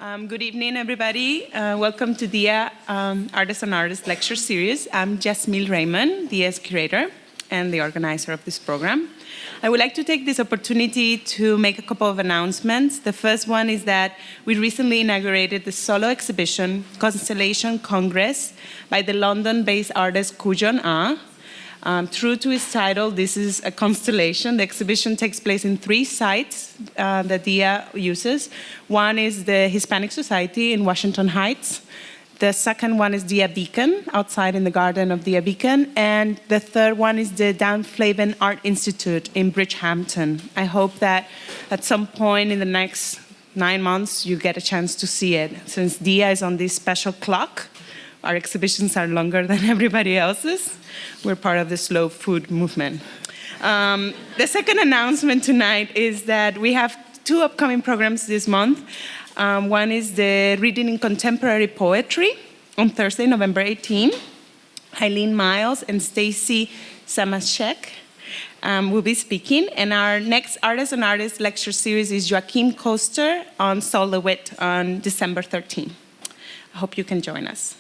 Good evening, everybody. Welcome to DIA Artists on Artists lecture series. I'm Jasmine Raymond, DIA's curator and the organizer of this program. I would like to take this opportunity to make a couple of announcements. The first one is that we recently inaugurated the solo exhibition, Constellation Congress, by the London-based artist Kujon Ah. True to its title, this is a constellation. The exhibition takes place in 3 sites that DIA uses. One is the Hispanic Society in Washington Heights. The second one is DIA Beacon, outside in the garden of DIA Beacon. And the third one is the Dan Flavin Art Institute in Bridgehampton. I hope that at some point in the next 9 months, you get a chance to see it. Since DIA is on this special clock, our exhibitions are longer than everybody else's. We're part of the slow food movement. The second announcement tonight is that we have 2 upcoming programs this month. One is the Reading in Contemporary Poetry on Thursday, November 18. Eileen Miles and Stacy Samashek will be speaking. And our next Artists on Artists lecture series is Joachim Koster on Sol LeWitt on December 13. I hope you can join us.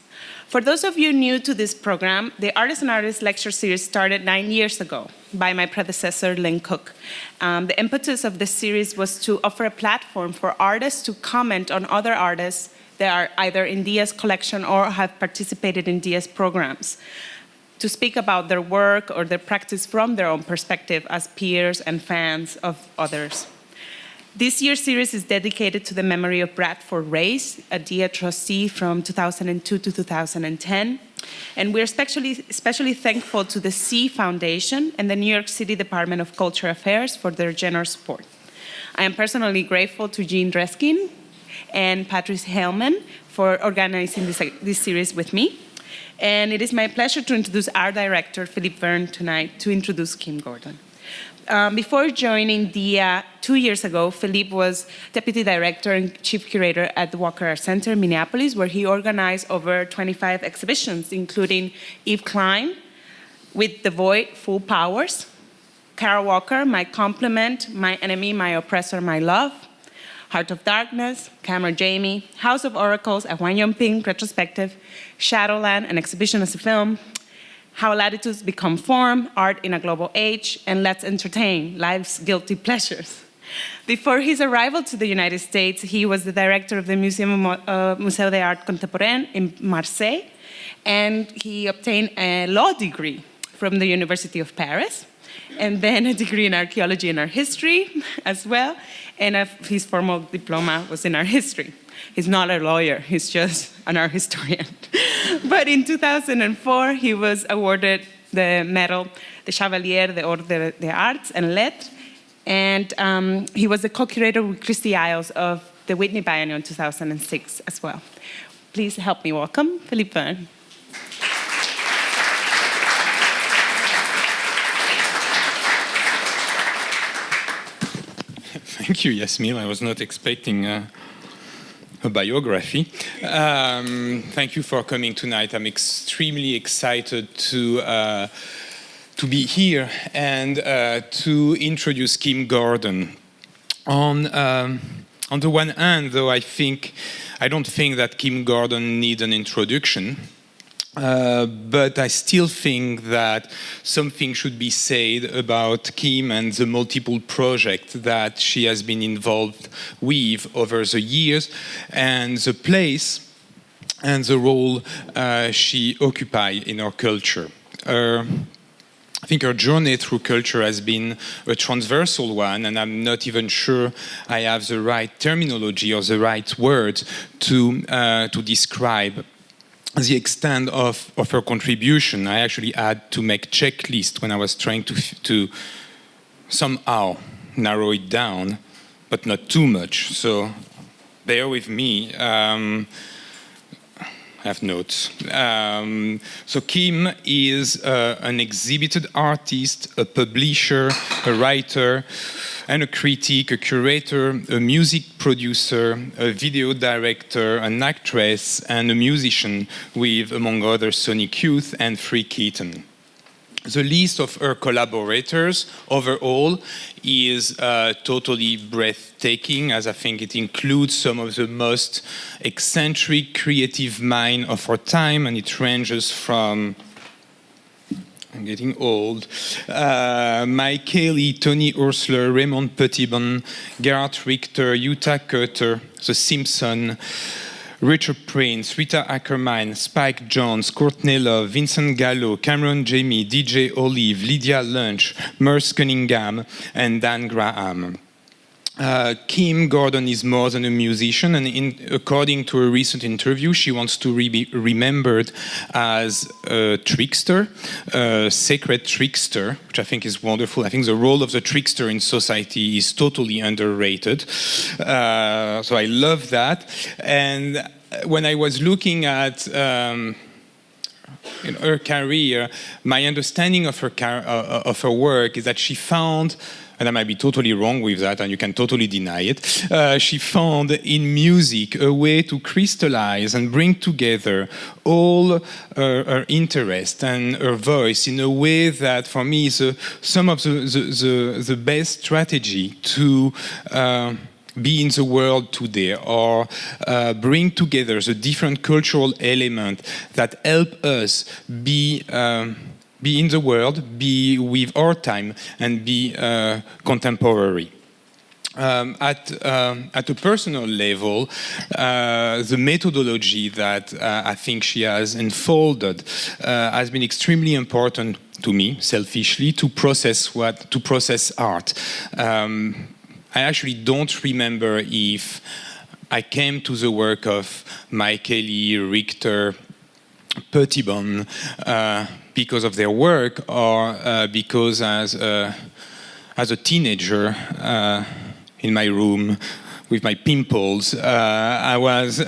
For those of you new to this program, the Artists on Artists lecture series started 9 years ago by my predecessor, Lynn Cook. The impetus of this series was to offer a platform for artists to comment on other artists that are either in DIA's collection or have participated in DIA's programs, to speak about their work or their practice from their own perspective as peers and fans of others. This year's series is dedicated to the memory of Bradford Race, a DIA trustee from 2002 to 2010. And we're especially thankful to the C Foundation and the New York City Department of Cultural Affairs for their generous support. I am personally grateful to Jean Dreskin and Patrice Hellman for organizing this series with me. And it is my pleasure to introduce our director, Philippe Verne, tonight to introduce Kim Gordon. Before joining DIA 2 years ago, Philippe was deputy director and chief curator at the Walker Art Center in Minneapolis, where he organized over 25 exhibitions, including Yves Klein, With the Void, Full Powers, Kara Walker, My Compliment, My Enemy, My Oppressor, My Love, Heart of Darkness, Camera Jamie, House of Oracles, a Wang Yongping retrospective, Shadowland, an exhibition as a film, How Latitudes Become Form, Art in a Global Age, and Let's Entertain, Life's Guilty Pleasures. Before his arrival to the United States, he was the director of the Musée d'Art Contemporain in Marseille, and he obtained a law degree from the University of Paris, and then a degree in archaeology and art history as well, and his formal diploma was in art history. He's not a lawyer, he's just an art historian. But in 2004, he was awarded the medal, the Chevalier d'Ordre des Arts and Lettres, and he was the co-curator with Christy Isles of the Whitney Biennial in 2006 as well. Please help me welcome Philippe Verne. Thank you, Yasmine. I was not expecting a biography. Thank you for coming tonight. I'm extremely excited to be here and to introduce Kim Gordon. On the one hand, though, I don't think that Kim Gordon needs an introduction. But I still think that something should be said about Kim and the multiple projects that she has been involved with over the years, and the place and the role she occupies in our culture. I think her journey through culture has been a transversal one, and I'm not even sure I have the right terminology or the right words to describe the extent of her contribution. I actually had to make checklist when I was trying to somehow narrow it down, but not too much. So bear with me. I have notes. So Kim is an exhibited artist, a publisher, a writer, and a critic, a curator, a music producer, a video director, an actress, and a musician with, among others, Sonic Youth and Free Kitten. the list of her collaborators overall is totally breathtaking, as I think it includes some of the most eccentric creative minds of our time, and it ranges from, I'm getting old, Mike Kelly, Tony Ursler, Raymond Pettibon, Gerhard Richter, Jutta Kötter, The Simpsons, Richard Prince, Rita Ackerman, Spike Jonze, Courtney Love, Vincent Gallo, Cameron Jamie, DJ Olive, Lydia Lunch, Merce Cunningham, and Dan Graham. Kim Gordon is more than a musician, and according to a recent interview, she wants to be remembered as a trickster, a sacred trickster, which I think is wonderful. I think the role of the trickster in society is totally underrated. So I love that. And when I was looking at in her career, my understanding of her work is that she found, and I might be totally wrong with that, and you can totally deny it, she found in music a way to crystallize and bring together all her interest and her voice in a way that, for me, is some of the best strategy to be in the world today, or bring together the different cultural elements that help us be in the world, be with our time, and be contemporary. At a personal level, the methodology that I think she has unfolded has been extremely important to me, selfishly, to process art. I actually don't remember if I came to the work of Mike Kelly, Richter, Pettibon because of their work, or because as a teenager in my room with my pimples, I was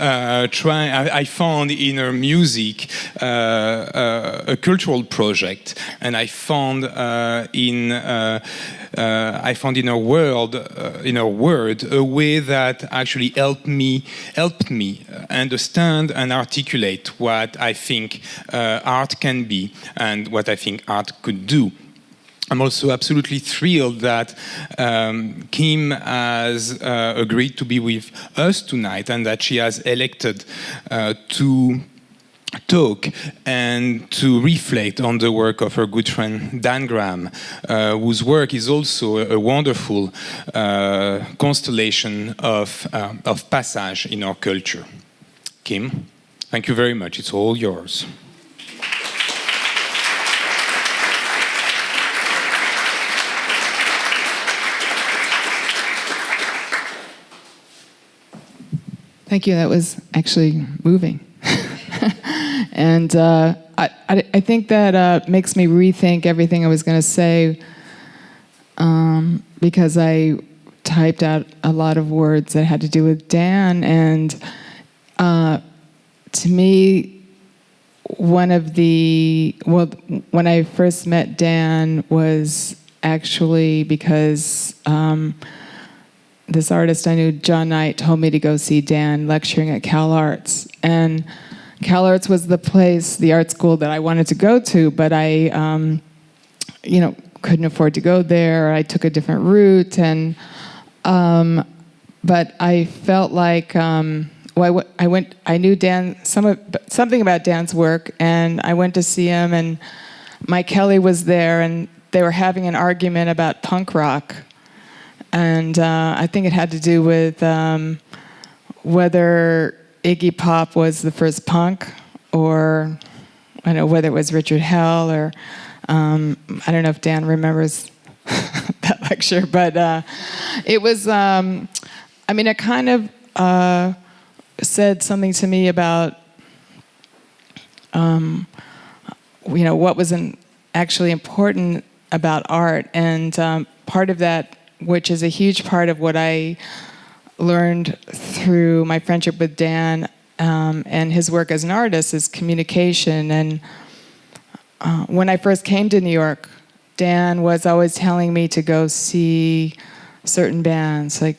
trying. I found in her music a cultural project, and I found in her world, in her word, a way that actually helped me understand and articulate what I think art can be and what I think art could do. I'm also absolutely thrilled that Kim has agreed to be with us tonight, and that she has elected to talk and to reflect on the work of her good friend Dan Graham, whose work is also a wonderful constellation of passage in our culture. Kim, thank you very much. It's all yours. Thank you. That was actually moving. And I think that makes me rethink everything I was going to say, because I typed out a lot of words that had to do with Dan. And to me, when I first met Dan was actually because this artist I knew, John Knight, told me to go see Dan lecturing at Cal Arts. And Cal Arts was the place, the art school that I wanted to go to, but I, couldn't afford to go there. I took a different route, and but I felt like I knew Dan, something about Dan's work, and I went to see him, and Mike Kelly was there, and they were having an argument about punk rock. And I think it had to do with whether Iggy Pop was the first punk, or I don't know whether it was Richard Hell, or I don't know if Dan remembers that lecture, but it was. It kind of said something to me about what was actually important about art, and part of that, which is a huge part of what I learned through my friendship with Dan and his work as an artist, is communication. And when I first came to New York, Dan was always telling me to go see certain bands, like,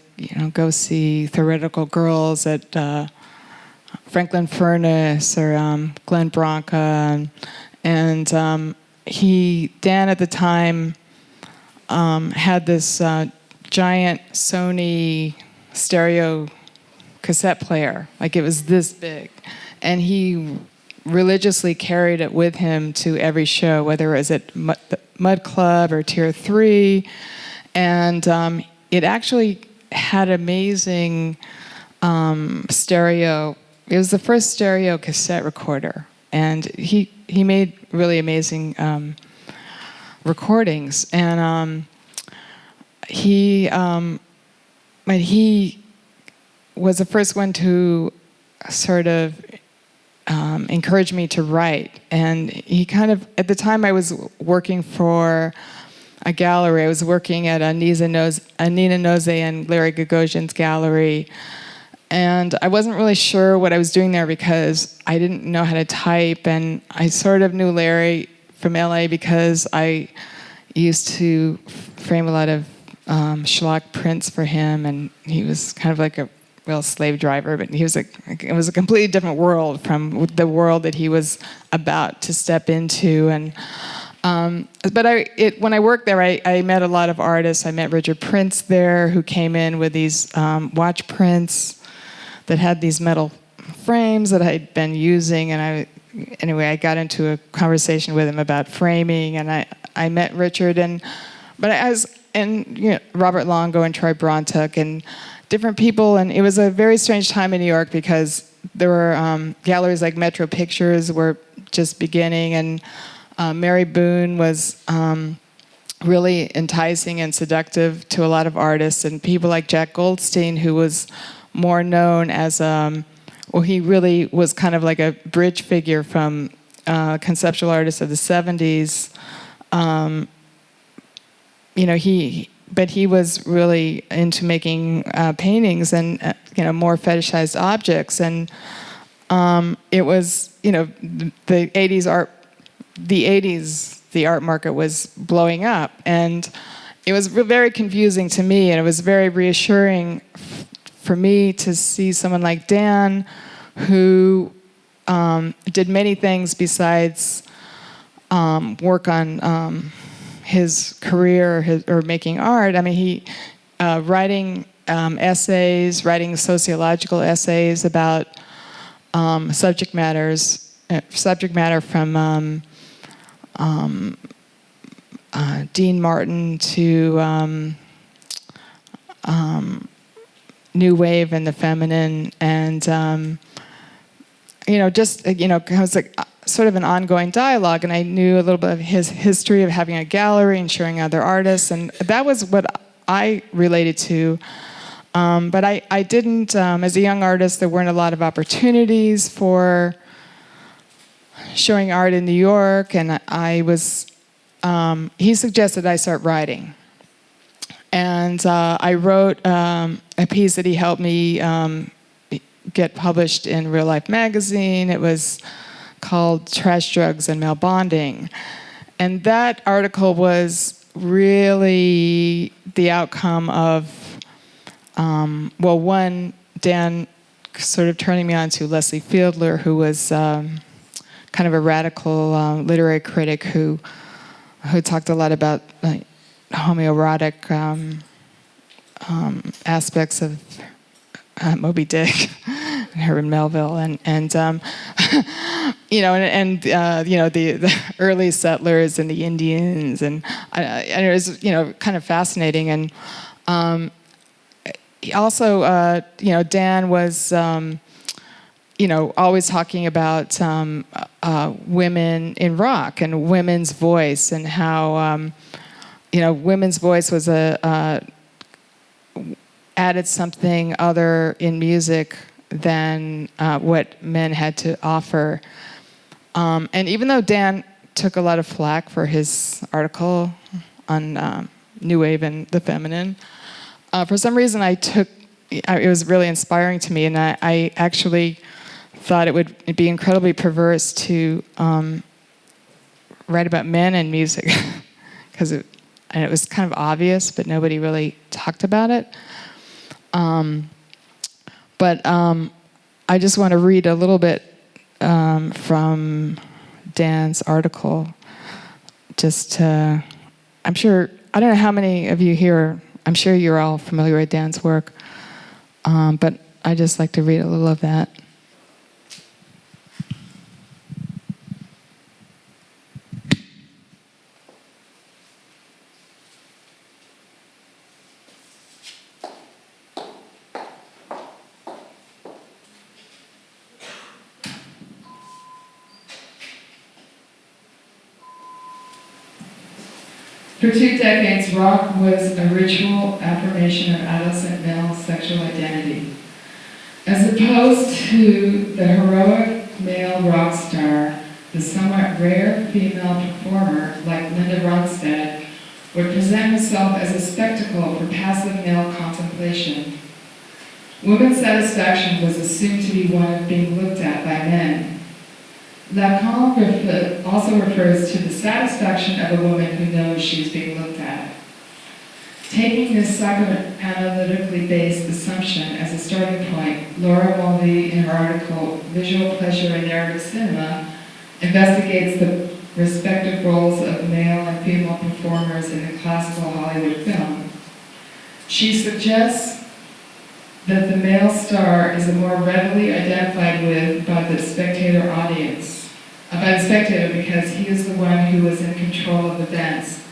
go see Theoretical Girls at Franklin Furnace, or Glenn Branca. And Dan at the time had this giant Sony stereo cassette player, like it was this big, and he religiously carried it with him to every show, whether it was at Mud Club or Tier 3, and it actually had amazing stereo. It was the first stereo cassette recorder, and he made really amazing recordings, and he was the first one to sort of encourage me to write. And he kind of, at the time I was working for a gallery. I was working at Nina Noze and Larry Gagosian's gallery. And I wasn't really sure what I was doing there because I didn't know how to type. And I sort of knew Larry from LA because I used to frame a lot of schlock prints for him. And he was kind of like a real slave driver, but it was a completely different world from the world that he was about to step into. And but when I worked there, I met a lot of artists. I met Richard Prince there, who came in with these watch prints that had these metal frames that I'd been using. And I got into a conversation with him about framing, and I met Richard, and Robert Longo and Troy Brontuck and different people. And it was a very strange time in New York because there were galleries like Metro Pictures were just beginning, and Mary Boone was really enticing and seductive to a lot of artists, and people like Jack Goldstein, who was more known as he really was kind of like a bridge figure from conceptual artists of the 70s. But he was really into making paintings and more fetishized objects, and it was the 80s art. The art market was blowing up, and it was very confusing to me, and it was very reassuring for me to see someone like Dan, who did many things besides work on his career or making art. I mean, he writing essays, writing sociological essays about subject matter from Dean Martin to New Wave and the feminine, and it was like sort of an ongoing dialogue. And I knew a little bit of his history of having a gallery and showing other artists, and that was what I related to. But I didn't, as a young artist, there weren't a lot of opportunities for showing art in New York, and he suggested I start writing. And I wrote a piece that he helped me get published in Real Life magazine. It was called Trash, Drugs, and Male Bonding. And that article was really the outcome of, one, Dan sort of turning me on to Leslie Fieldler, who was kind of a radical literary critic who talked a lot about homoerotic aspects of Moby Dick and Herman Melville, and the early settlers and the Indians, and it was kind of fascinating. And also Dan was always talking about women in rock and women's voice, and how women's voice was added something other in music than what men had to offer. And even though Dan took a lot of flack for his article on New Wave and the feminine, for some reason it was really inspiring to me, and I actually thought it would be incredibly perverse to write about men and music, because it was kind of obvious, but nobody really talked about it. But I just want to read a little bit from Dan's article. just to, I'm sure, I don't know how many of you here, I'm sure you're all familiar with Dan's work, but I just like to read a little of that. For 2 decades, rock was a ritual affirmation of adolescent male sexual identity. As opposed to the heroic male rock star, the somewhat rare female performer, like Linda Ronstadt, would present herself as a spectacle for passive male contemplation. Women's satisfaction was assumed to be one of being looked at by men. Lacan also refers to the satisfaction of a woman who knows she's being looked at. Taking this psychoanalytically based assumption as a starting point, Laura Mulvey, in her article Visual Pleasure in Narrative Cinema, investigates the respective roles of male and female performers in the classical Hollywood film. She suggests that the male star is more readily identified with by the spectator audience, by the spectator because he is the one who is in control of events,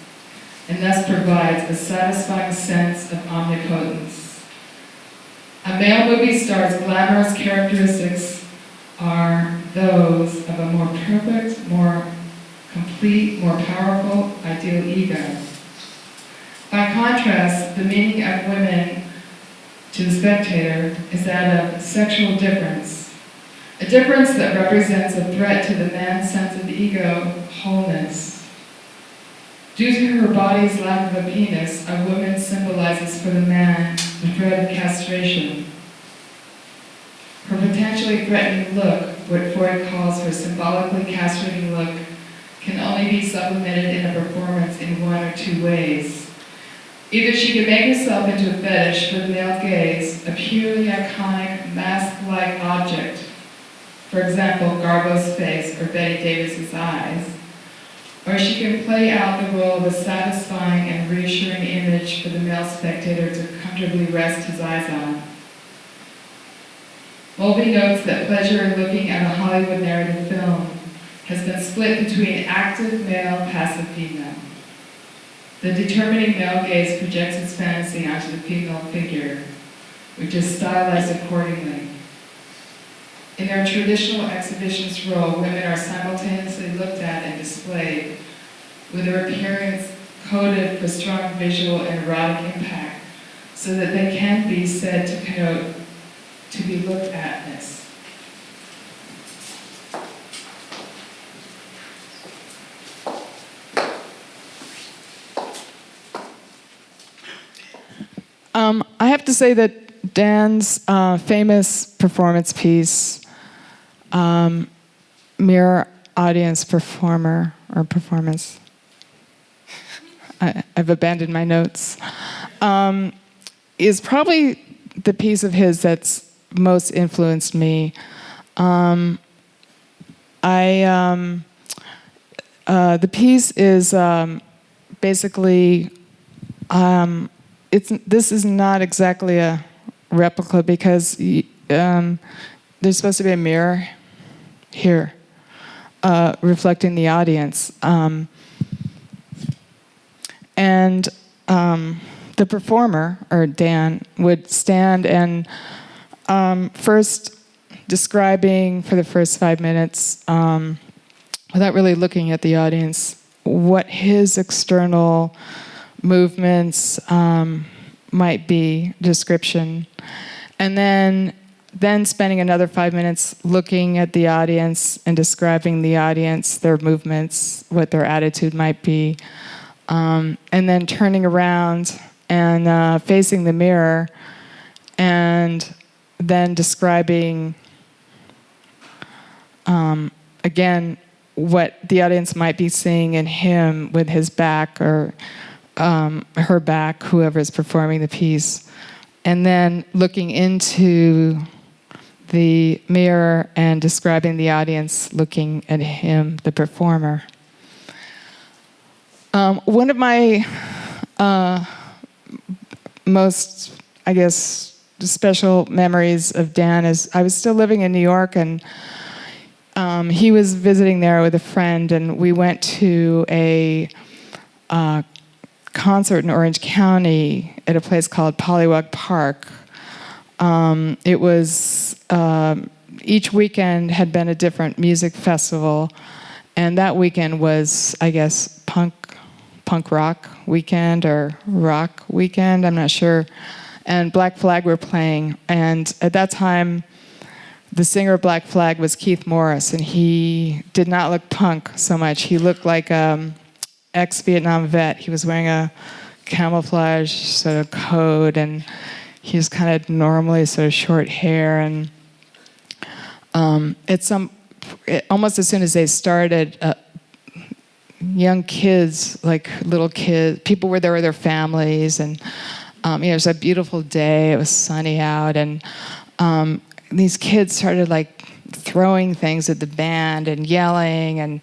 and thus provides a satisfying sense of omnipotence. A male movie star's glamorous characteristics are those of a more perfect, more complete, more powerful, ideal ego. By contrast, the meaning of women to the spectator is that of sexual difference, a difference that represents a threat to the man's sense of ego wholeness. Due to her body's lack of a penis, a woman symbolizes for the man the threat of castration. Her potentially threatening look, what Freud calls her symbolically castrating look, can only be supplemented in a performance in 1 or 2 ways. Either she can make herself into a fetish for the male gaze, a purely iconic, mask-like object, for example, Garbo's face or Betty Davis's eyes, or she can play out the role of a satisfying and reassuring image for the male spectator to comfortably rest his eyes on. Mulvey notes that pleasure in looking at a Hollywood narrative film has been split between active male, passive female. The determining male gaze projects its fantasy onto the female figure, which is stylized accordingly. In their traditional exhibitionist role, women are simultaneously looked at and displayed, with their appearance coded for strong visual and erotic impact, so that they can be said to connote to be looked at-ness. I have to say that Dan's famous performance piece, Mirror Audience Performer, or Performance, I've abandoned my notes, is probably the piece of his that's most influenced me. The piece is basically, this is not exactly a replica because there's supposed to be a mirror here reflecting the audience. The performer, or Dan, would stand and first describing for the first 5 minutes, without really looking at the audience, what his external movements might be, description, and then spending another 5 minutes looking at the audience and describing the audience, their movements, what their attitude might be, and then turning around and facing the mirror and then describing again what the audience might be seeing in him with his back or her back, whoever is performing the piece, and then looking into the mirror and describing the audience looking at him, the performer. One of my most, I guess, special memories of Dan is I was still living in New York, and he was visiting there with a friend, and we went to a concert in Orange County at a place called Pollywog Park. It was each weekend had been a different music festival, and that weekend was, I guess, punk rock weekend or rock weekend, I'm not sure. And Black Flag were playing, and at that time, the singer of Black Flag was Keith Morris, and he did not look punk so much. He looked like an ex-Vietnam vet. He was wearing a camouflage sort of coat, and he was kind of normally sort of short hair. And almost as soon as they started, young kids, like little kids, people were there with their families, and it was a beautiful day. It was sunny out, and these kids started like throwing things at the band and yelling,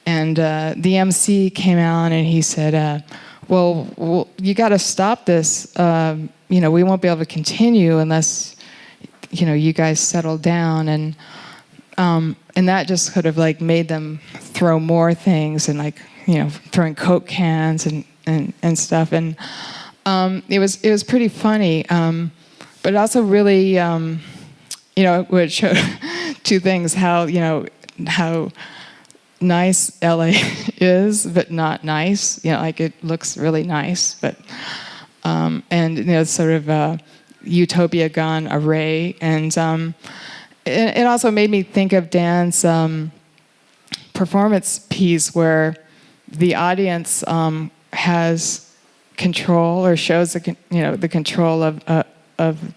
and the MC came out and he said, well, you got to stop this. We won't be able to continue unless you guys settle down. And that just sort of like made them throw more things, and like throwing Coke cans and stuff. And it was pretty funny, but also really would show two things: how nice LA is, but not nice. Like it looks really nice, but and sort of utopia gone array. And it also made me think of Dan's performance piece, where the audience has control, or shows the control of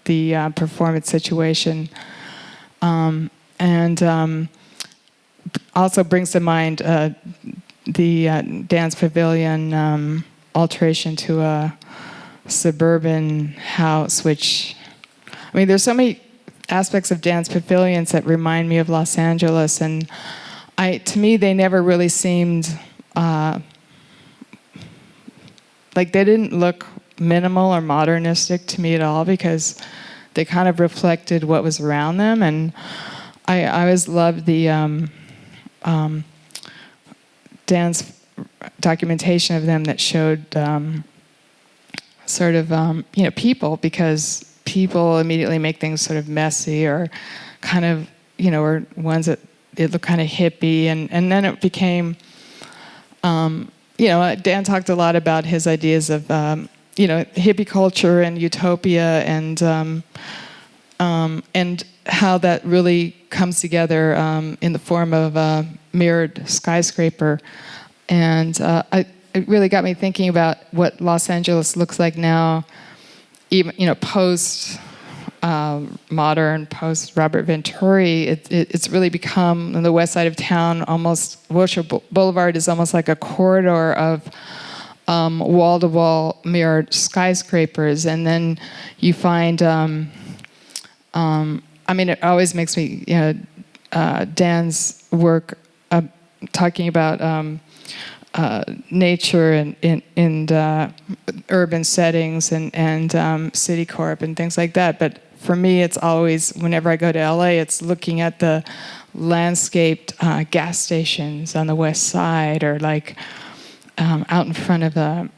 the performance situation, and also brings to mind the Dance Pavilion alteration to a suburban house, which, I mean, there's so many aspects of Dance Pavilions that remind me of Los Angeles, and to me, they never really seemed like they didn't look minimal or modernistic to me at all, because they kind of reflected what was around them. And I always loved the Dan's documentation of them that showed sort of people, because people immediately make things sort of messy, or kind of or ones that it looked kind of hippie, and then it became Dan talked a lot about his ideas of hippie culture and utopia, and how that really comes together in the form of a mirrored skyscraper. And it really got me thinking about what Los Angeles looks like now, even post modern, post Robert Venturi. It's really become, on the west side of town, almost Wilshire Boulevard is almost like a corridor of wall-to-wall mirrored skyscrapers. And then you find, it always makes me, Dan's work talking about nature and urban settings and Citicorp and things like that. But for me, it's always, whenever I go to LA, it's looking at the landscaped gas stations on the west side, or like out in front of the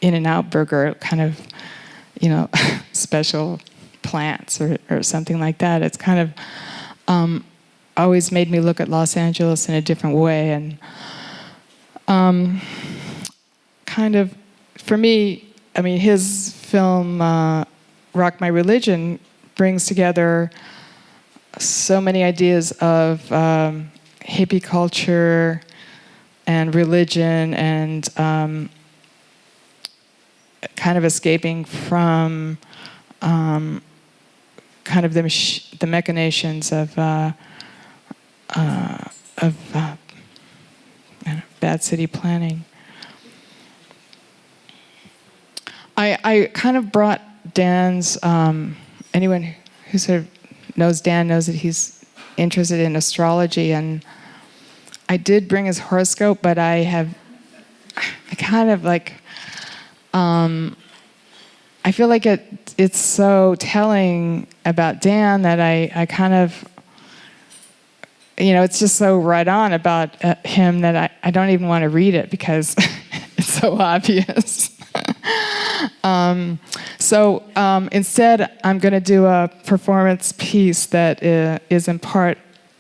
In-N-Out Burger, kind of, special plants or something like that. It's kind of always made me look at Los Angeles in a different way. And kind of, for me, his film Rock My Religion brings together so many ideas of hippie culture and religion, and kind of escaping from kind of the machinations of bad city planning. I kind of brought Dan's, anyone who sort of knows Dan knows that he's interested in astrology, and I did bring his horoscope, but I kind of like, I feel like it's so telling about Dan that I kind of, it's just so right on about him that I don't even want to read it because it's so obvious. So instead, I'm going to do a performance piece that is in part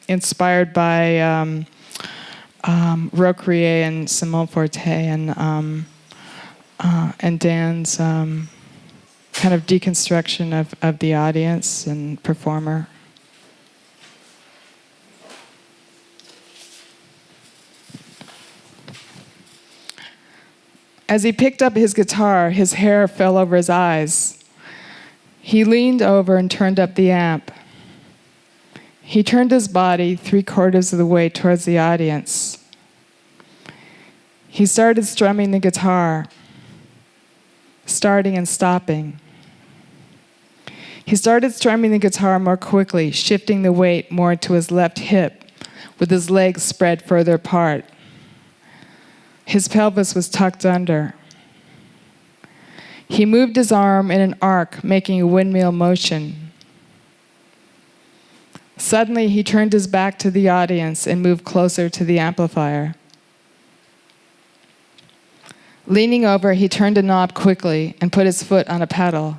inspired by Roquerie and Simone Forte and Dan's kind of deconstruction of the audience and performer. As he picked up his guitar, his hair fell over his eyes. He leaned over and turned up the amp. He turned his body 3/4 of the way towards the audience. He started strumming the guitar, starting and stopping. He started strumming the guitar more quickly, shifting the weight more to his left hip, with his legs spread further apart. His pelvis was tucked under. He moved his arm in an arc, making a windmill motion. Suddenly, he turned his back to the audience and moved closer to the amplifier. Leaning over, he turned a knob quickly and put his foot on a pedal.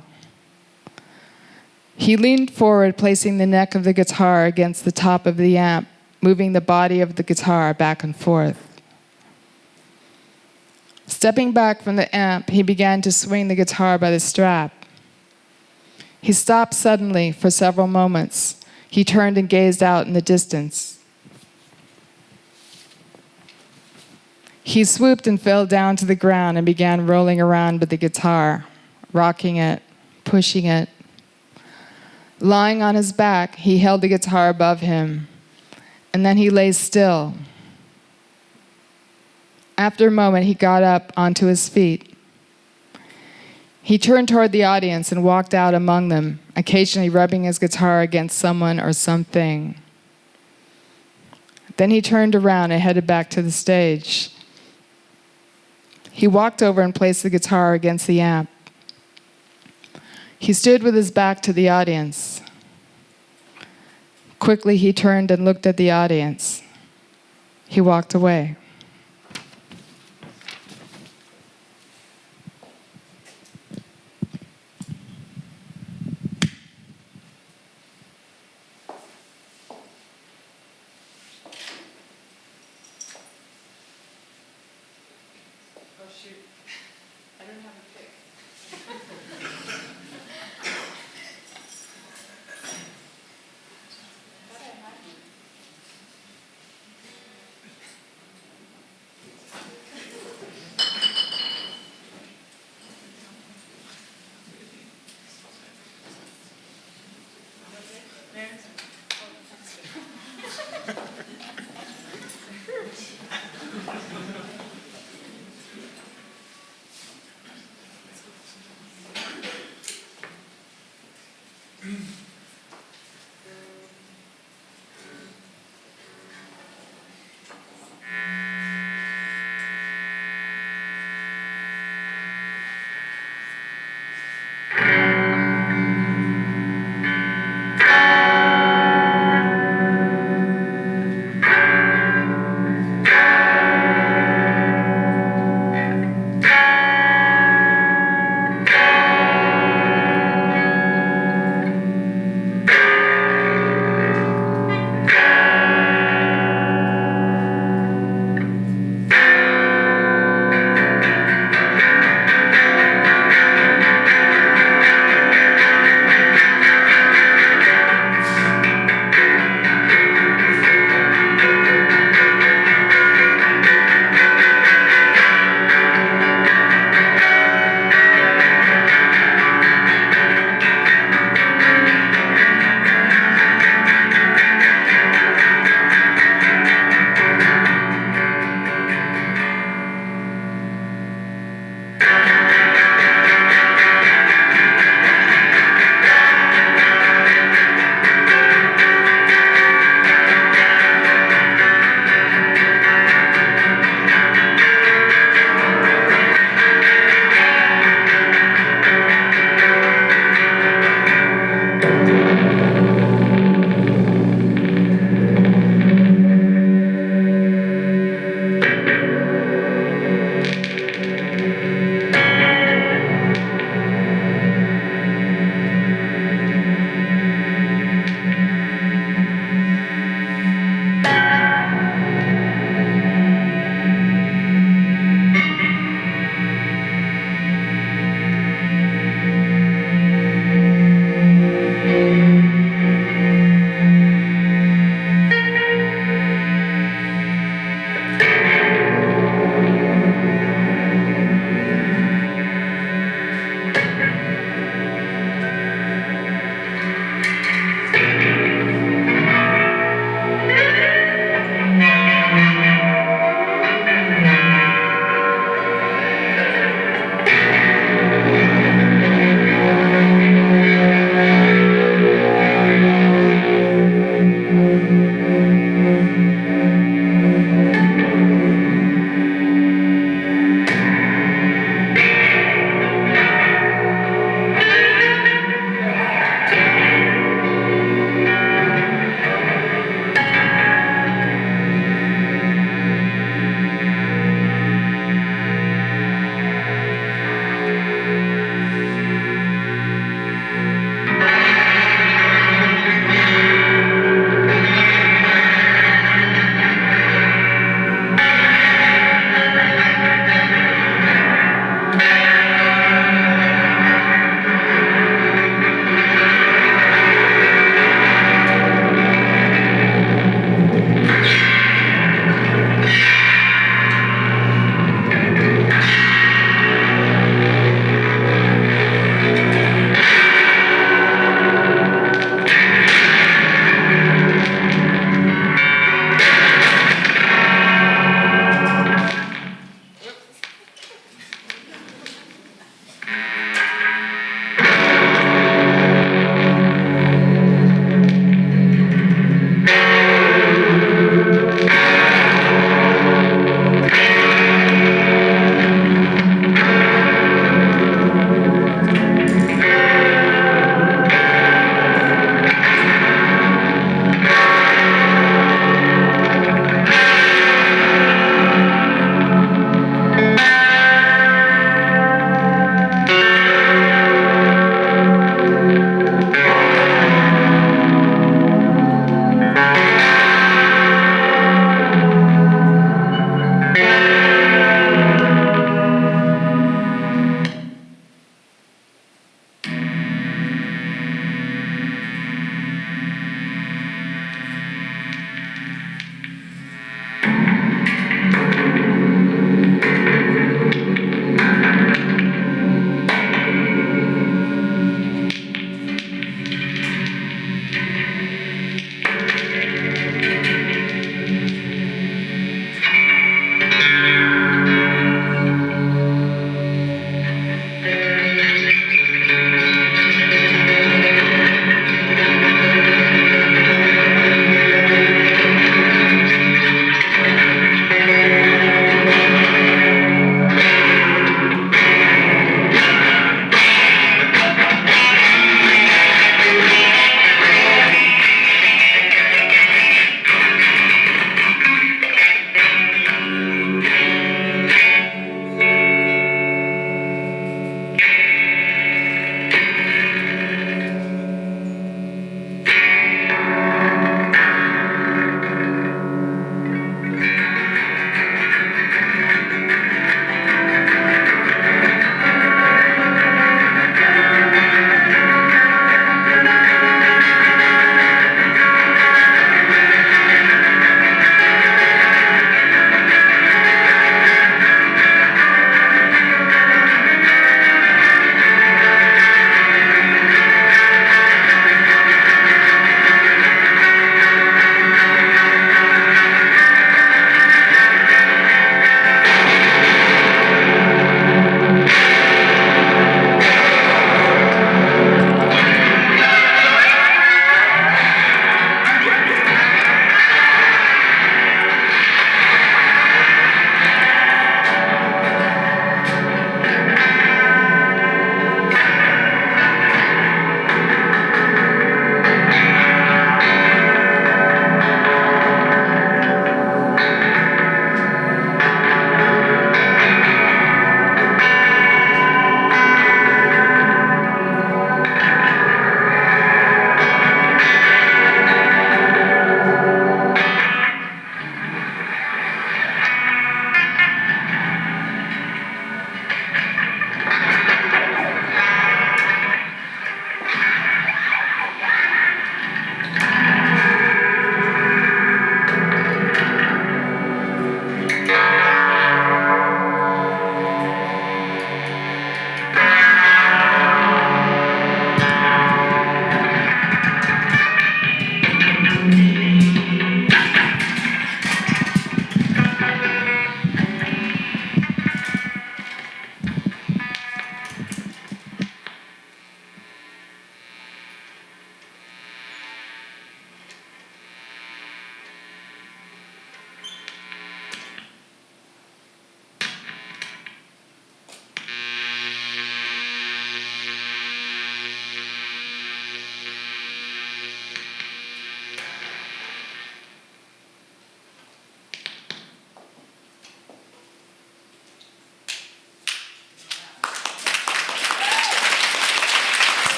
He leaned forward, placing the neck of the guitar against the top of the amp, moving the body of the guitar back and forth. Stepping back from the amp, he began to swing the guitar by the strap. He stopped suddenly for several moments. He turned and gazed out in the distance. He swooped and fell down to the ground and began rolling around with the guitar, rocking it, pushing it. Lying on his back, he held the guitar above him, and then he lay still. After a moment, he got up onto his feet. He turned toward the audience and walked out among them, occasionally rubbing his guitar against someone or something. Then he turned around and headed back to the stage. He walked over and placed the guitar against the amp. He stood with his back to the audience. Quickly, he turned and looked at the audience. He walked away. Oh, shoot. I don't have a pick.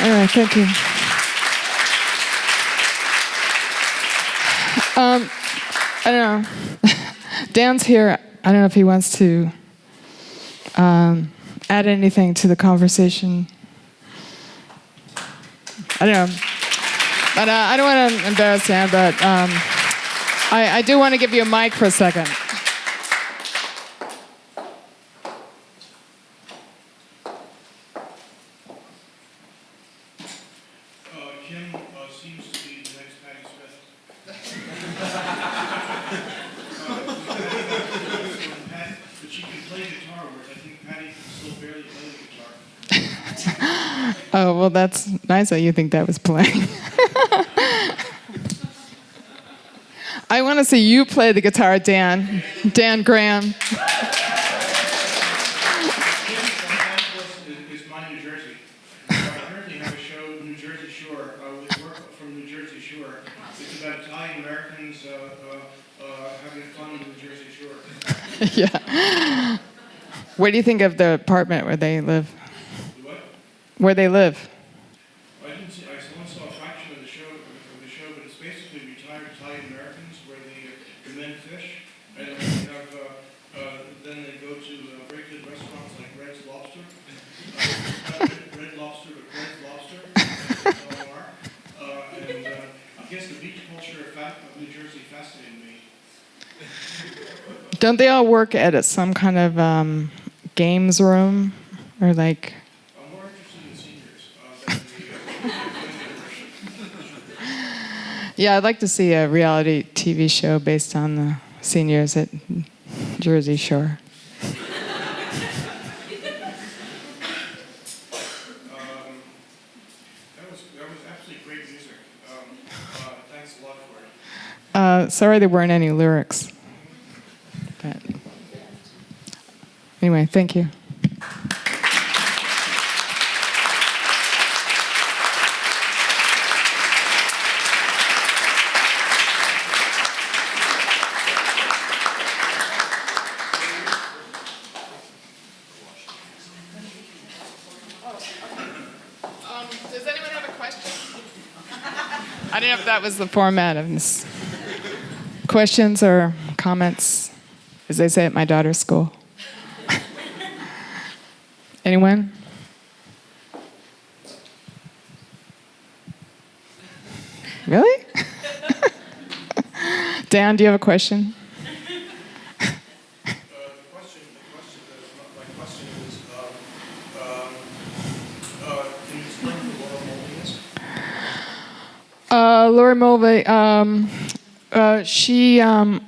Anyway, thank you. I don't know. Dan's here. I don't know if he wants to add anything to the conversation. I don't know. But I don't want to embarrass Dan, but I do want to give you a mic for a second. Kim seems to be the next Patti Smith. But she can play guitar, whereas I think Patti can still barely play the guitar. Oh, well, that's nice that you think that was playing. I want to see you play the guitar, Dan. Dan Graham. Kim from Annapolis is my New Jersey. I currently have a show, New Jersey Shore, with work from New Jersey Shore. It's about Italian Americans having fun on the New Jersey Shore. Yeah. What do you think of the apartment where they live? What? Where they live? I didn't see. I only saw a fraction of the show, but it's basically retired Italian Americans where the men fish, and then they go to very good restaurants like Red's Lobster, Red Lobster, but Red's Lobster, and I guess the beach culture of New Jersey fascinated me. Don't they all work at some kind of games room? Or like... I'm more interested in seniors than the Yeah, I'd like to see a reality TV show based on the seniors at Jersey Shore. That was absolutely great music. Thanks a lot for it. Sorry there weren't any lyrics. But anyway, thank you. Does anyone have a question? I don't know if that was the format of this. Questions or comments, as they say at my daughter's school. Anyone? Really? Dan, do you have a question? My question is, can you explain who Laura Mulvey is? Laura Mulvey, she, I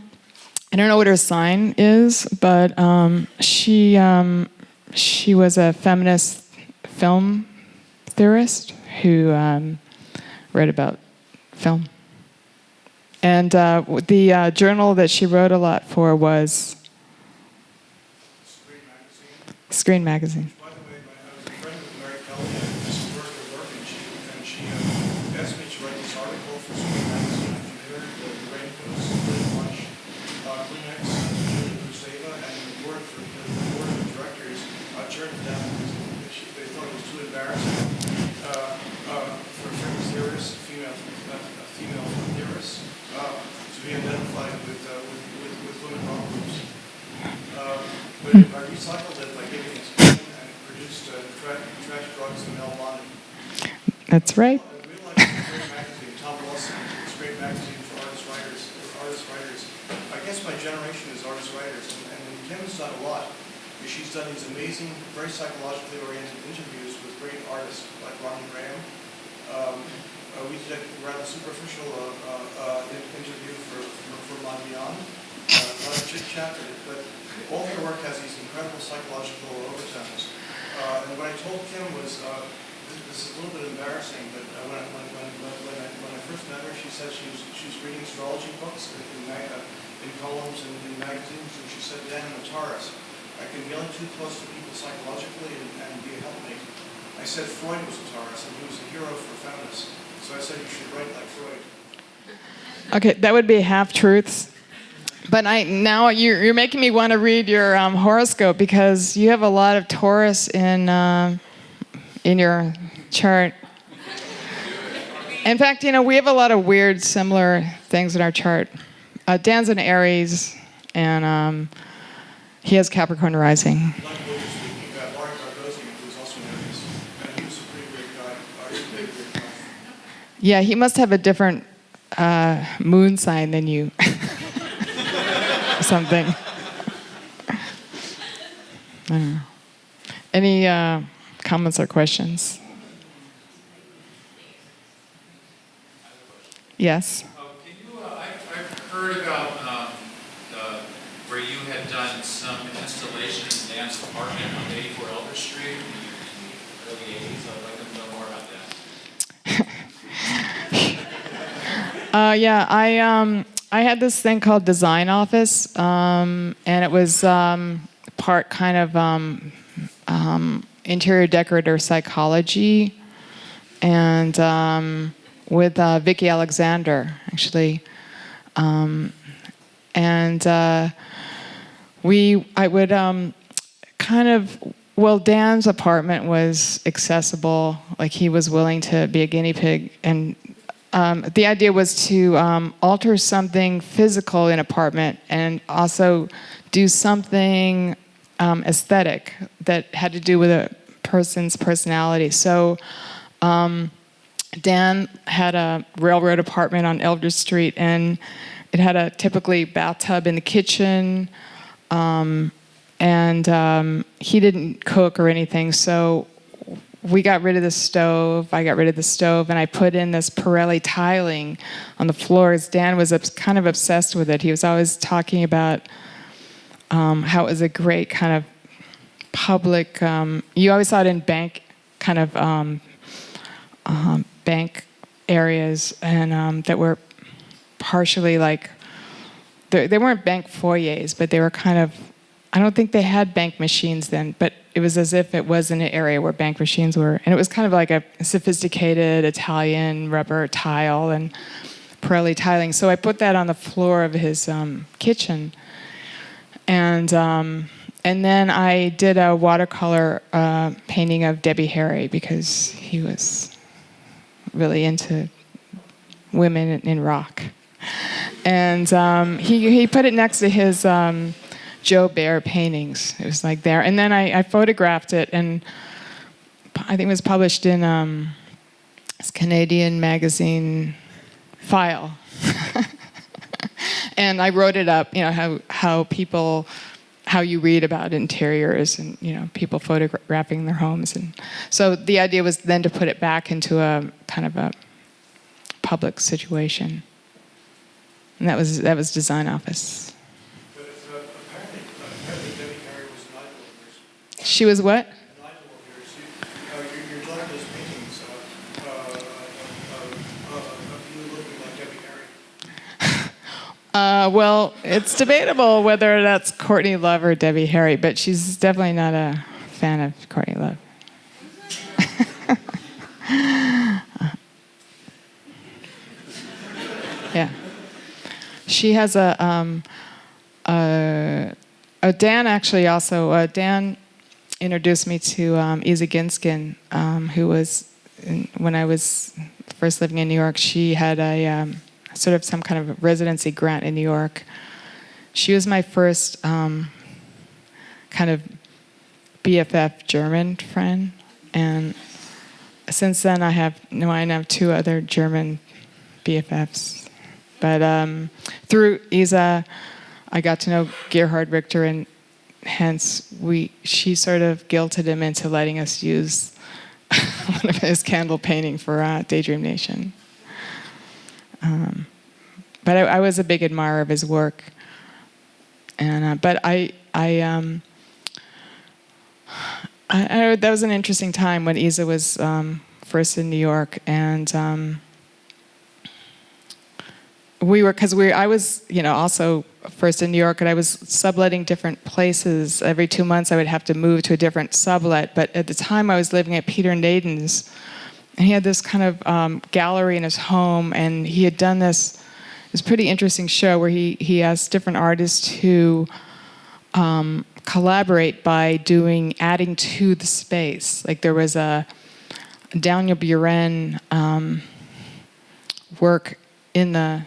don't know what her sign is, but she was a feminist film theorist who read about film. And the journal that she wrote a lot for was Screen Magazine. Screen Magazine. By the way, I was a friend with Mary Kelly, and this is where we're working, and she asked me to write this article for Screen Magazine. If you heard the raincoats, pretty much Kleenex, Julie Kruseva, and the board of directors turned it down because they thought it was too embarrassing for feminist theorists, female theorists, to be identified with women rock groups. But I recycled it by giving it to them and produced Trash, Drugs, and Mel Bonnet. That's right. I realized it's a great magazine. Tom Lawson, it's a great magazine for artist writers. I guess my generation is artist writers, and Kim has done a lot. She's done these amazing, very psychologically oriented interviews with great artists like Ronnie Graham. We did a rather superficial interview for Mondrian, not a chit chat, but all her work has these incredible psychological overtones. And what I told Kim was, this is a little bit embarrassing, but when I first met her, she said she was reading astrology books in columns and in magazines, and she said, Dan, I'm a Taurus. I can be a little too close to people psychologically and be a helpmate. I said Freud was a Taurus, and he was a hero for feminists. So I said you should write like Freud. Okay, that would be half-truths. But now you're making me want to read your horoscope because you have a lot of Taurus in your chart. In fact, we have a lot of weird, similar things in our chart. Dan's an Aries, and he has Capricorn rising. Like what you're speaking about, Mark Gardosian, who's also an Aries, and he was a pretty great guy. He's a pretty great guy. Yeah, he must have a different moon sign than you. Something. I don't know. Any comments or questions? Yes? Can you, I've heard about where you had done some installation in Dan's apartment on 84 Elder Street in the early 80s. I'd like to know more about that. Yeah, I had this thing called Design Office, and it was part kind of interior decorator psychology, and with Vicki Alexander, actually, and I would kind of. Well, Dan's apartment was accessible; like he was willing to be a guinea pig, and the idea was to alter something physical in apartment and also do something aesthetic that had to do with a person's personality. So Dan had a railroad apartment on Elder Street, and it had a typically bathtub in the kitchen, and he didn't cook or anything, so we got rid of the stove. I got rid of the stove, and I put in this Pirelli tiling on the floors. Dan was kind of obsessed with it. He was always talking about how it was a great kind of public. You always saw it in bank kind of bank areas, and that were partially like they weren't bank foyers, but they were kind of. I don't think they had bank machines then, but it was as if it was in an area where bank machines were. And it was kind of like a sophisticated Italian rubber tile and Pirelli tiling. So I put that on the floor of his kitchen. And then I did a watercolor painting of Debbie Harry because he was really into women in rock. And he put it next to his Joe Bear paintings. It was like there. And then I photographed it, and I think it was published in this Canadian magazine File. And I wrote it up, how you read about interiors and, people photographing their homes. And so the idea was then to put it back into a kind of a public situation. And that was Design Office. Apparently Debbie Harry was an idol of yours. She was what? An idol of yours. Your daughter does paintings of you looking like Debbie Harry. Well, it's debatable whether that's Courtney Love or Debbie Harry, but she's definitely not a fan of Courtney Love. Yeah. She has Dan actually also, Dan introduced me to Isa Ginskin, who was, when I was first living in New York, she had a sort of some kind of residency grant in New York. She was my first kind of BFF German friend, and since then I have two other German BFFs. But through Isa, I got to know Gerhard Richter, and hence she sort of guilted him into letting us use one of his candle painting for Daydream Nation. But I was a big admirer of his work, and but I that was an interesting time when Isa was first in New York, and I was also first in New York, and I was subletting different places. Every 2 months I would have to move to a different sublet, but at the time I was living at Peter Naden's, and he had this kind of gallery in his home, and he had done this pretty interesting show where he asked different artists to collaborate by adding to the space. Like there was a Daniel Buren work in the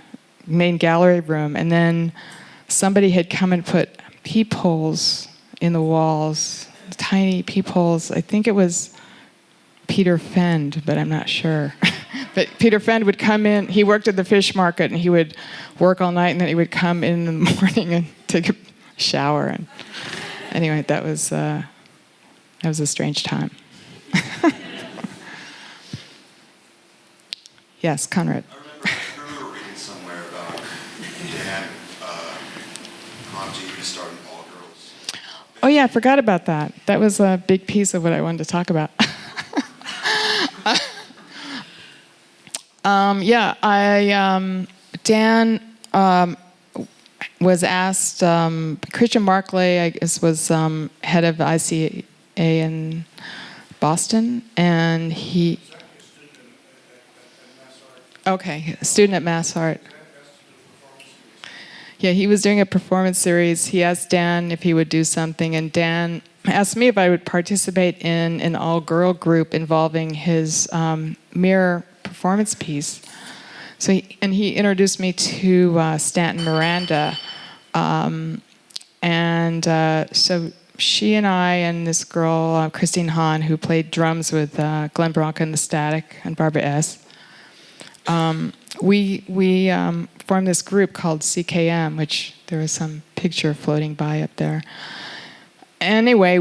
main gallery room, and then somebody had come and put peepholes in the walls, tiny peepholes. I think it was Peter Fend, but I'm not sure. But Peter Fend would come in. He worked at the fish market, and he would work all night, and then he would come in the morning and take a shower. And anyway, that was a strange time. Yes, Conrad. I remember reading somewhere about Dan Conti starting All Girls. Oh yeah, I forgot about that. That was a big piece of what I wanted to talk about. Dan was asked. Christian Markley, I guess, was head of ICA in Boston, and he. Okay, a student at Mass Art. Yeah, he was doing a performance series. He asked Dan if he would do something, and Dan asked me if I would participate in an all-girl group involving his mirror performance piece. So, he introduced me to Stanton Miranda, so she and I and this girl, Christine Hahn, who played drums with Glenn Branca and the Static and Barbara S. We formed this group called CKM, which there was some picture floating by up there. Anyway,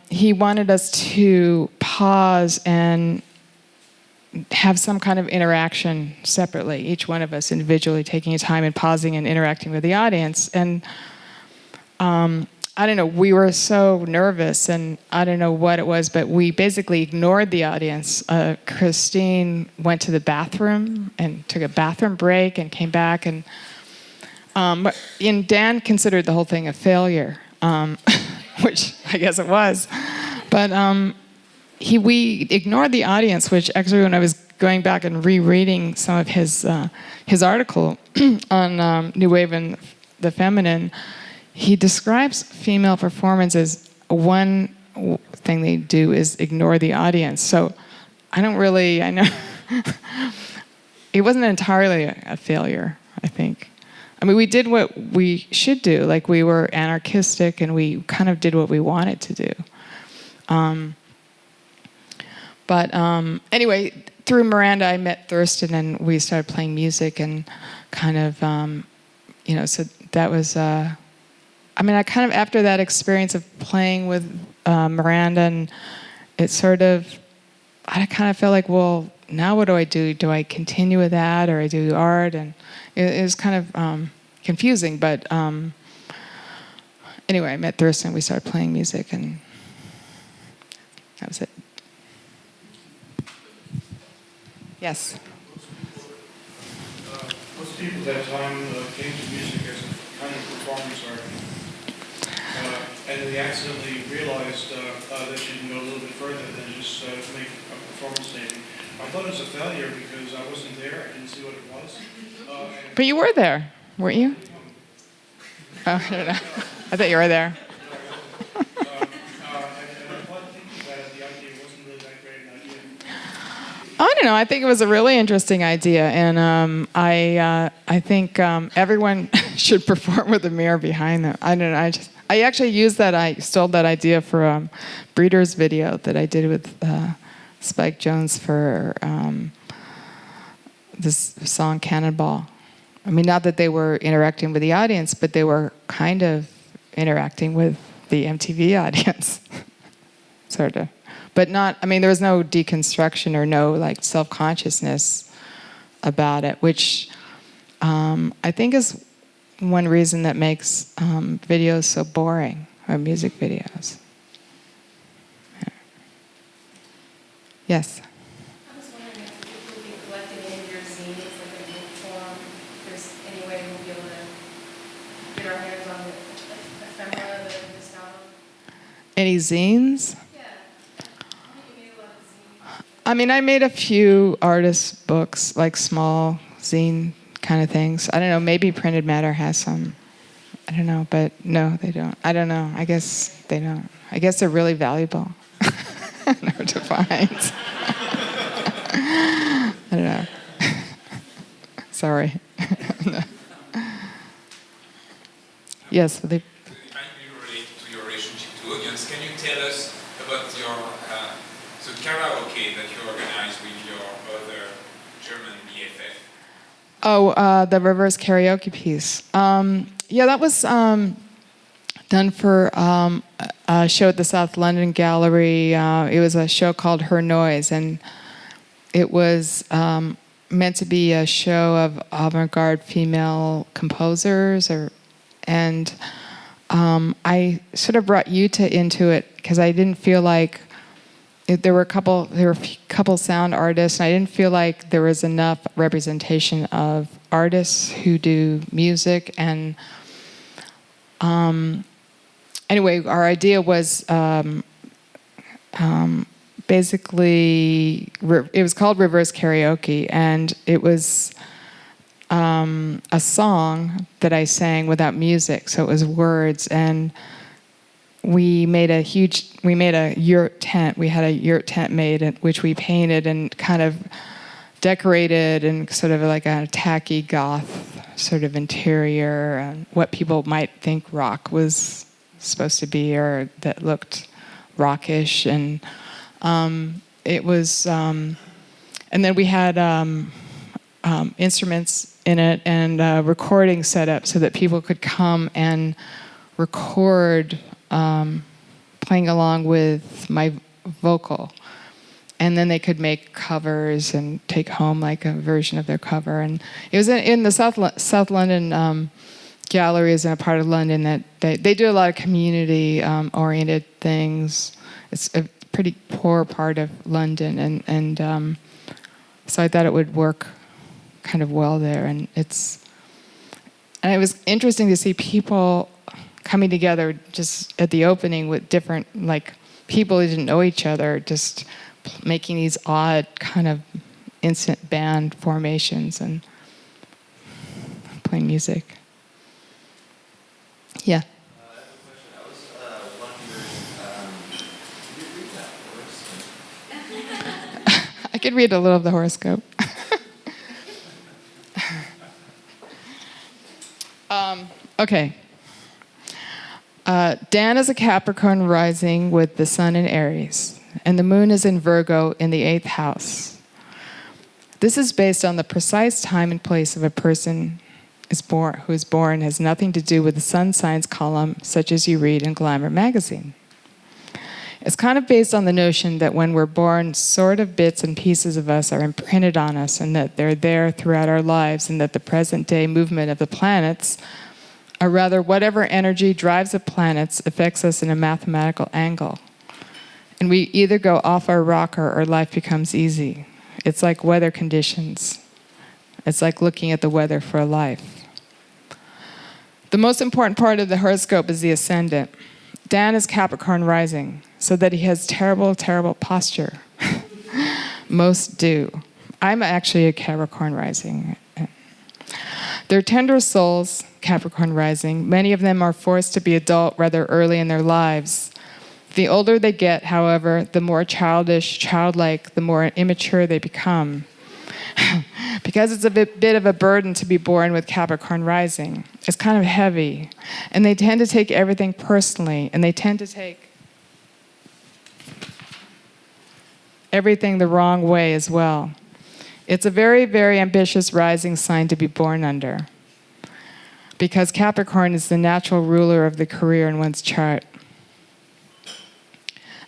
he wanted us to pause and have some kind of interaction separately, each one of us individually taking time and pausing and interacting with the audience. And I don't know, we were so nervous, and I don't know what it was, but we basically ignored the audience. Christine went to the bathroom and took a bathroom break and came back, and Dan considered the whole thing a failure, which I guess it was. But we ignored the audience, which actually, when I was going back and rereading some of his article on New Wave and the Feminine, he describes female performance as one thing they do is ignore the audience. So I know it wasn't entirely a failure, I think. I mean, we did what we should do. Like, we were anarchistic, and we kind of did what we wanted to do. Anyway, through Miranda, I met Thurston, and we started playing music, and kind of, so that was... I kind of, after that experience of playing with Miranda, and it sort of, I kind of felt like, well, now what do I do? Do I continue with that, or I do art? And it was kind of confusing, but anyway, I met Thurston, we started playing music, and that was it. Yes? Most people at that time came to music as a kind of performance art. And they accidentally realized that you can go a little bit further than just make a performance statement. I thought it was a failure because I wasn't there, I didn't see what it was. But you were there, weren't you? Oh, I don't know. I thought you were there. And I thought thinking about it, the idea wasn't really that great an idea. I don't know. I think it was a really interesting idea, and I think everyone should perform with a mirror behind them. I don't know. I actually used that. I stole that idea for Breeder's video that I did with Spike Jones for this song Cannonball. I mean, not that they were interacting with the audience, but they were kind of interacting with the MTV audience, sort of. But not, there was no deconstruction or no self-consciousness about it, which I think is one reason that makes videos so boring, or music videos. Yeah. Yes? I was wondering if you'll be collecting any of your zines like in book form. If there's any way we'll be able to get our hands on the ephemera that you missed out on. Any zines? Yeah. I think you made a lot of zines. I made a few artist books, like small zine kind of things. I don't know, maybe Printed Matter has some. I don't know, but no, they don't. I don't know. I guess they don't. I guess they're really valuable. Never to find. I don't know. Sorry. Yes, they, It might be related to your relationship to audience. Can you tell us about your the karaoke that you organize with your other German BFF? oh, the reverse karaoke piece. Yeah, that was done for a show at the South London Gallery. It was a show called Her Noise, and it was meant to be a show of avant-garde female composers, and I sort of brought Yuta into it because I didn't feel like there were a couple sound artists, and I didn't feel like there was enough representation of artists who do music. And anyway, our idea was basically it was called Reverse Karaoke, and it was a song that I sang without music, so it was words. And we made a yurt tent. We had a yurt tent made, which we painted and kind of decorated, and sort of like a tacky goth sort of interior, and what people might think rock was supposed to be, or that looked rockish. And it was, and then we had instruments in it, and recording set up so that people could come and record playing along with my vocal, and then they could make covers and take home like a version of their cover. And it was in the South London Gallery, is in a part of London that they do a lot of community oriented things. It's a pretty poor part of London, and so I thought it would work kind of well there. And it was interesting to see people coming together just at the opening with different, like, people who didn't know each other, just making these odd kind of instant band formations and playing music. Yeah. I have a question. I was wondering, can you read that horoscope? I could read a little of the horoscope. Okay. Dan is a Capricorn rising with the sun in Aries, and the moon is in Virgo in the 8th house. This is based on the precise time and place of a person who is born, has nothing to do with the sun signs column, such as you read in Glamour magazine. It's kind of based on the notion that when we're born, sort of bits and pieces of us are imprinted on us, and that they're there throughout our lives, and that the present day movement of the planets, or rather whatever energy drives the planets, affects us in a mathematical angle. And we either go off our rocker or life becomes easy. It's like weather conditions. It's like looking at the weather for a life. The most important part of the horoscope is the ascendant. Dan is Capricorn rising, so that he has terrible, terrible posture. Most do. I'm actually a Capricorn rising. They're tender souls, Capricorn rising. Many of them are forced to be adult rather early in their lives. The older they get, however, the more childish, childlike, the more immature they become. Because it's a bit of a burden to be born with Capricorn rising. It's kind of heavy. And they tend to take everything personally, and they tend to take everything the wrong way as well. It's a very, very ambitious rising sign to be born under, because Capricorn is the natural ruler of the career in one's chart.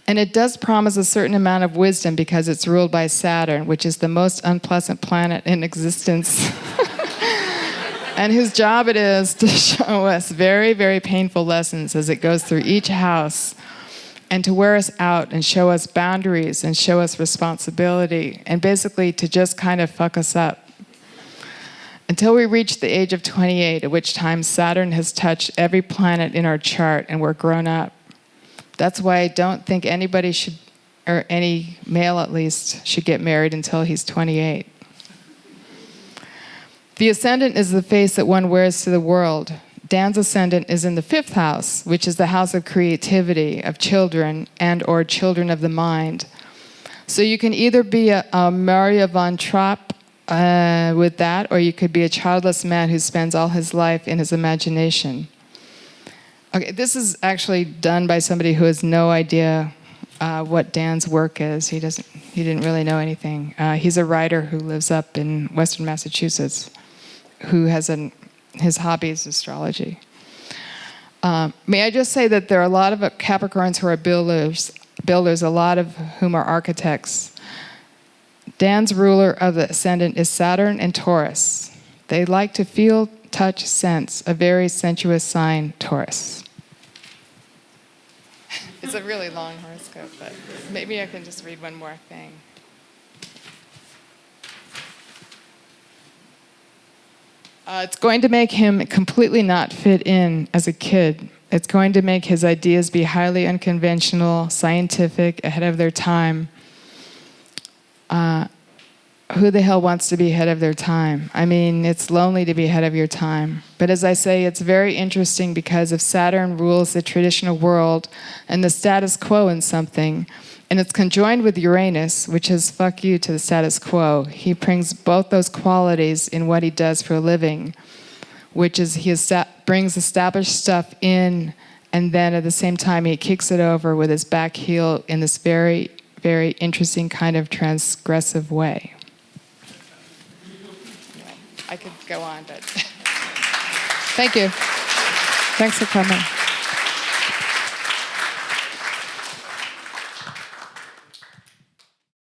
And it does promise a certain amount of wisdom because it's ruled by Saturn, which is the most unpleasant planet in existence, and whose job it is to show us very, very painful lessons as it goes through each house, and to wear us out and show us boundaries and show us responsibility, and basically to just kind of fuck us up. Until we reach the age of 28, at which time Saturn has touched every planet in our chart and we're grown up. That's why I don't think anybody should, or any male at least, should get married until he's 28. The ascendant is the face that one wears to the world. Dan's ascendant is in the 5th house, which is the house of creativity, of children, and or children of the mind. So you can either be a Maria von Trapp with that, or you could be a childless man who spends all his life in his imagination. Okay, this is actually done by somebody who has no idea what Dan's work is. He didn't really know anything. He's a writer who lives up in Western Massachusetts, who has his hobby is astrology. May I just say that there are a lot of Capricorns who are builders, a lot of whom are architects. Dan's ruler of the ascendant is Saturn and Taurus. They like to feel, touch, sense, a very sensuous sign, Taurus. It's a really long horoscope, but maybe I can just read one more thing. It's going to make him completely not fit in as a kid. It's going to make his ideas be highly unconventional, scientific, ahead of their time. Who the hell wants to be ahead of their time? I mean, it's lonely to be ahead of your time. But as I say, it's very interesting because if Saturn rules the traditional world and the status quo in something, and it's conjoined with Uranus, which is fuck you to the status quo, he brings both those qualities in what he does for a living, which is he brings established stuff in, and then at the same time he kicks it over with his back heel in this very, very interesting kind of transgressive way. I could go on, but thank you. Thanks for coming.